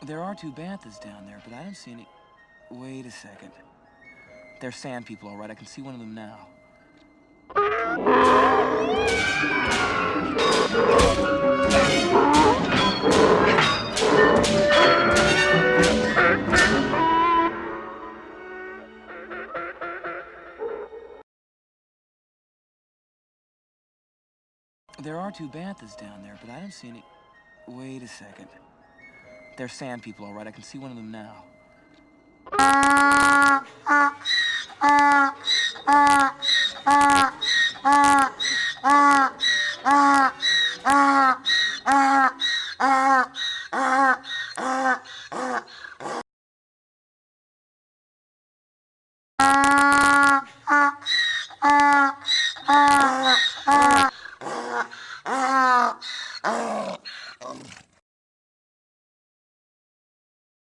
There are two banthas down there, but I don't see any... Wait a second. They're sand people, all right. I can see one of them now. There are two banthas down there, but I don't see any... Wait a second. They're sand people, all right. I can see one of them now.